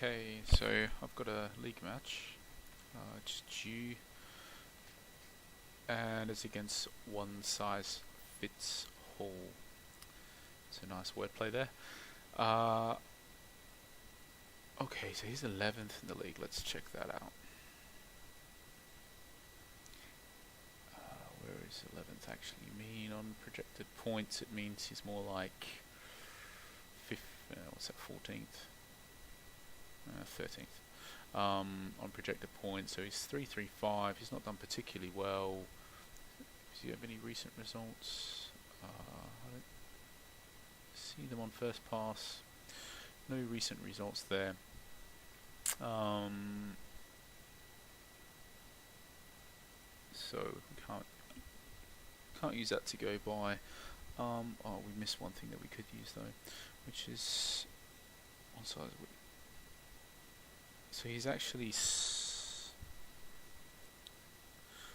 Okay, so I've got a league match. It's due, and it's against one size fits all. It's a nice wordplay there. Okay, so he's 11th in the league. Let's check that out. Where is 11th actually mean on projected points? It means he's more like 14th, 13th on projected points. So he's 335. He's not done particularly well. Does he have any recent results? I don't see them on first pass. No recent results there. So we can't use that to go by. Oh, we missed one thing that we could use though, which is on size. So he's actually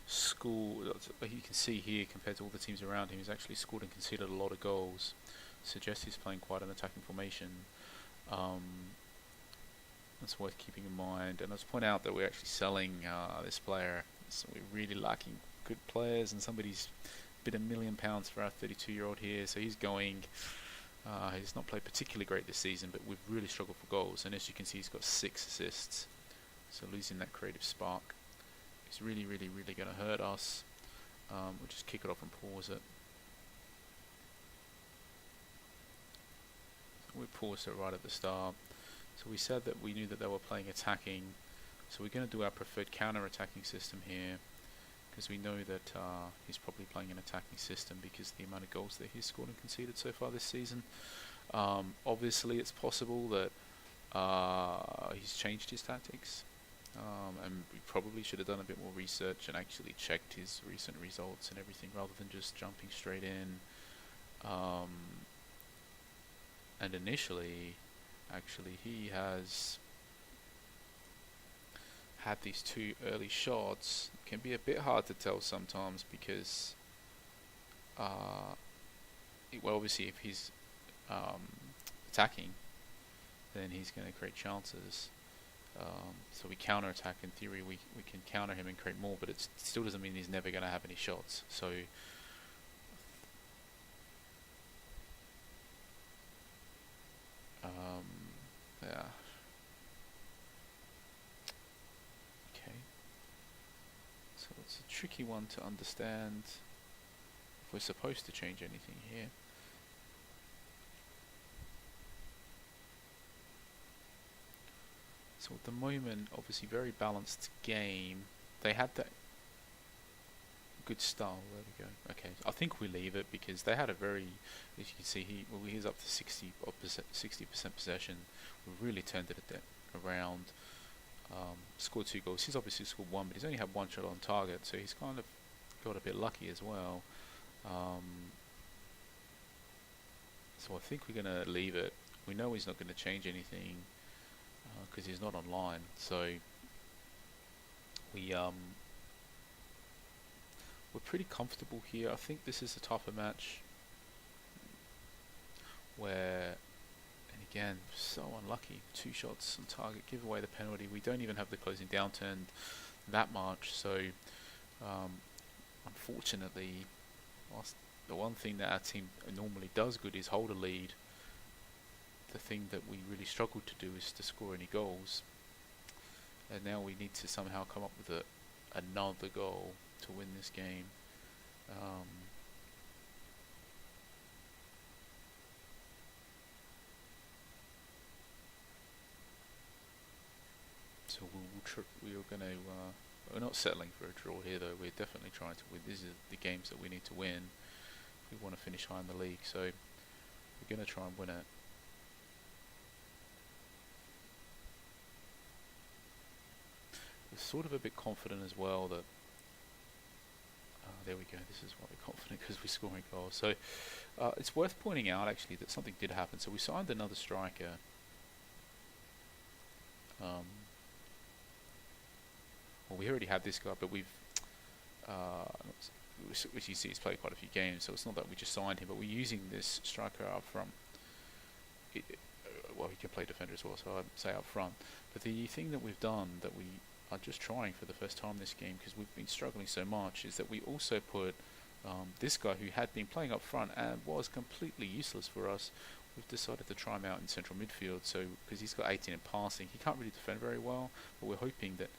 scored. You can see here, compared to all the teams around him, he's actually scored and conceded a lot of goals. Suggests he's playing quite an attacking formation. That's worth keeping in mind. And let's point out that we're actually selling this player. So we're really lacking good players, and somebody's bid £1 million for our 32-year-old here. So he's going. He's not played particularly great this season, but we've really struggled for goals. And as you can see, he's got 6 assists. So losing that creative spark is really, really, really going to hurt us. We'll just kick it off and pause it. So we paused it right at the start. So we said that we knew that they were playing attacking. So we're going to do our preferred counter-attacking system here, because we know that he's probably playing an attacking system because of the amount of goals that he's scored and conceded so far this season. Obviously, it's possible that he's changed his tactics, and we probably should have done a bit more research and actually checked his recent results and everything rather than just jumping straight in. And initially, actually, he has had these 2 early shots. It can be a bit hard to tell sometimes because well, obviously if he's attacking, then he's going to create chances. So we counter attack. In theory we can counter him and create more, but it still doesn't mean he's never going to have any shots. So yeah. So it's a tricky one to understand if we're supposed to change anything here. So at the moment, obviously very balanced game. They had that good style. There we go. Okay, I think we leave it because they had a very, as you can see, he's up to 60% possession. We really turned it around. Scored 2 goals. He's obviously scored 1, but he's only had 1 shot on target, so he's kind of got a bit lucky as well. So I think we're going to leave it. We know he's not going to change anything because he's not online. So we're pretty comfortable here. I think this is a tougher match where, and again, so unlucky, 2 shots on target, give away the penalty. We don't even have the closing downturn that much. So unfortunately, whilst the one thing that our team normally does good is hold a lead, the thing that we really struggle to do is to score any goals. And now we need to somehow come up with another goal to win this game. So we're going to we're not settling for a draw here though. We're definitely trying to win. These are the games that we need to win if we want to finish high in the league. So we're going to try and win it. We're sort of a bit confident as well that there we go, this is why we're confident, because we're scoring goals. So it's worth pointing out actually that something did happen. So we signed another striker, well, we already had this guy, but we've which you see he's played quite a few games, so it's not that we just signed him, but we're using this striker up from well, he can play defender as well, so I'd say up front. But the thing that we've done that we are just trying for the first time this game, because we've been struggling so much, is that we also put this guy who had been playing up front and was completely useless for us. We've decided to try him out in central midfield, so because he's got 18 in passing, he can't really defend very well, but we're hoping that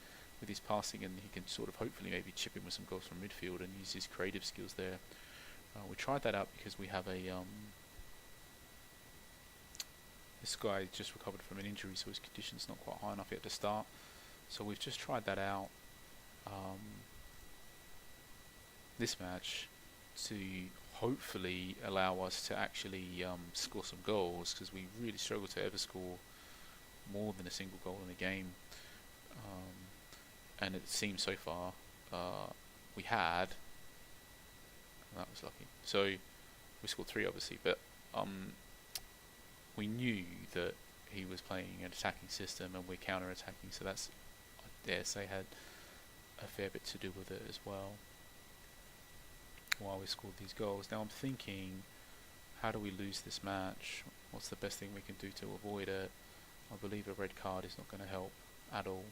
with his passing and he can sort of hopefully maybe chip in with some goals from midfield and use his creative skills there. We tried that out because we have a this guy just recovered from an injury, so his condition's not quite high enough yet to start. So we've just tried that out this match to hopefully allow us to actually score some goals, because we really struggle to ever score more than a single goal in a game. And it seems so far we had. That was lucky. So we scored 3 obviously, but we knew that he was playing an attacking system and we're counter-attacking, so that's, I dare say, had a fair bit to do with it as well, while we scored these goals. Now I'm thinking, how do we lose this match? What's the best thing we can do to avoid it? I believe a red card is not going to help at all.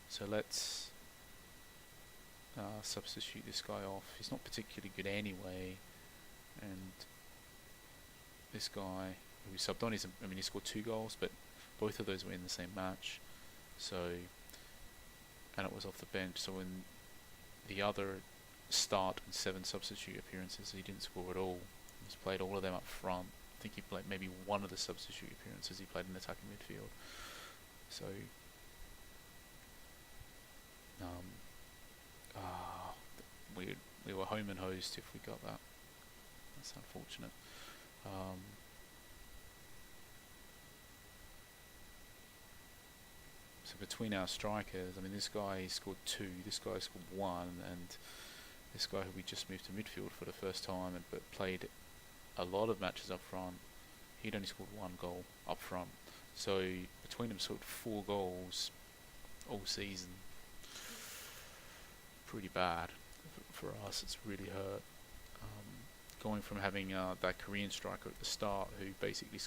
So let's substitute this guy off. He's not particularly good anyway, and this guy who we subbed on, he scored 2 goals, but both of those were in the same match. So, and it was off the bench. So in the other start and 7 substitute appearances, he didn't score at all. He's played all of them up front. I think he played maybe one of the substitute appearances he played in attacking midfield. So we were home and hosed if we got that. That's unfortunate. So between our strikers, I mean, this guy scored 2, this guy scored 1, and this guy who we just moved to midfield for the first time but played a lot of matches up front, he'd only scored 1 goal up front. So between them, scored 4 goals all season. Pretty bad for us. It's really hurt. Going from having that Korean striker at the start, who basically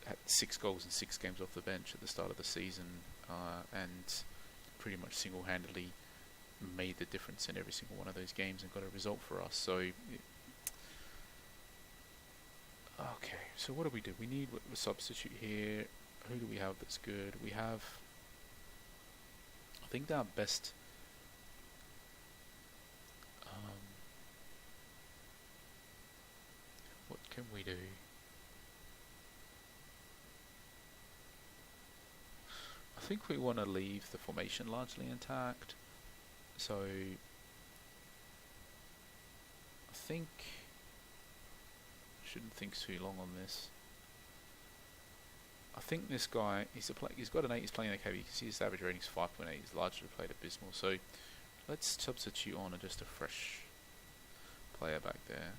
had 6 goals in 6 games off the bench at the start of the season, and pretty much single-handedly made the difference in every single one of those games and got a result for us. So okay, so what do? We need a substitute here. Who do we have that's good? We have, I think, our best what can we do? I think we want to leave the formation largely intact. So I think shouldn't think too long on this. I think this guy, he's got an 8, he's playing okay, you can see his average rating is 5.8, he's largely played abysmal. So let's substitute on just a fresh player back there.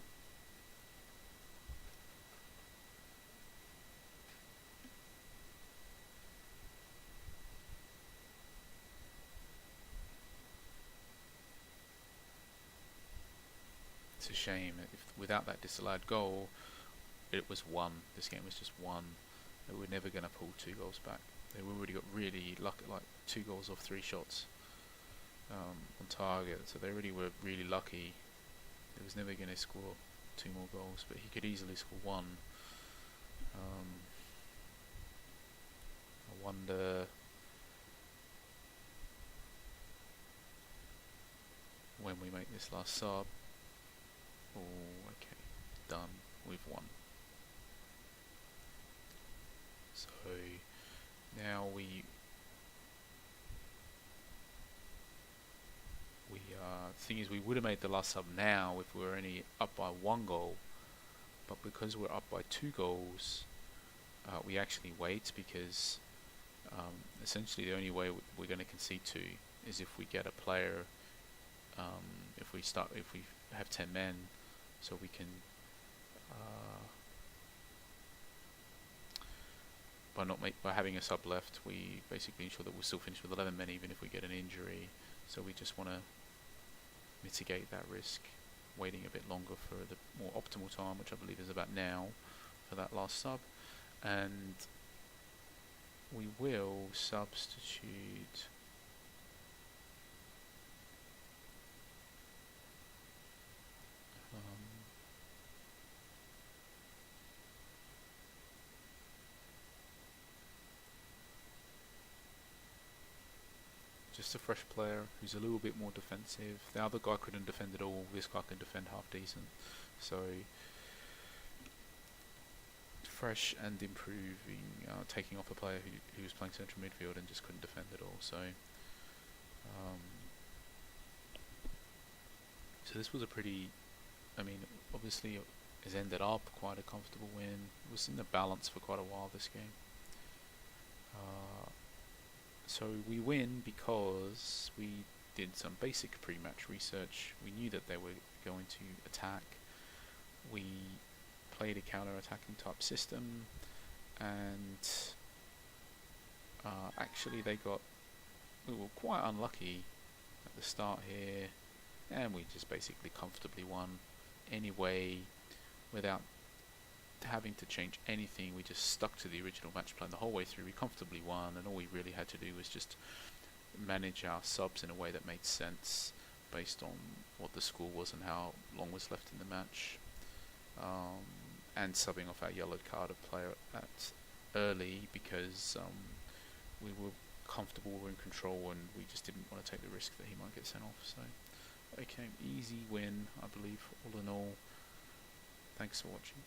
It's a shame. Without that disallowed goal, it was 1. This game was just 1. They were never going to pull 2 goals back. They already got really lucky, like 2 goals off 3 shots on target. So they really were really lucky. They was never going to score 2 more goals, but he could easily score 1. I wonder when we make this last sub. Oh, okay, done. We've won. So now thing is, we would have made the last sub now if we were only up by 1 goal, but because we're up by 2 goals, we actually wait, because essentially the only way we're going to concede to is if we get a player, if we have 10 men, so we can by having a sub left, we basically ensure that we'll still finish with 11 men even if we get an injury. So we just want to mitigate that risk, waiting a bit longer for the more optimal time, which I believe is about now, for that last sub. And we will substitute just a fresh player who's a little bit more defensive. The other guy couldn't defend at all, this guy can defend half decent. So fresh and improving, taking off a player who was playing central midfield and just couldn't defend at all. So so this was a pretty, I mean, obviously it has ended up quite a comfortable win. It was in the balance for quite a while this game. So we win because we did some basic pre-match research. We knew that they were going to attack. We played a counter-attacking type system, and actually we were quite unlucky at the start here, and we just basically comfortably won anyway without having to change anything. We just stuck to the original match plan the whole way through. We comfortably won, and all we really had to do was just manage our subs in a way that made sense based on what the score was and how long was left in the match, and subbing off our yellowed carded player at early because we were comfortable, we were in control, and we just didn't want to take the risk that he might get sent off. So okay, easy win, I believe, all in all. Thanks for watching.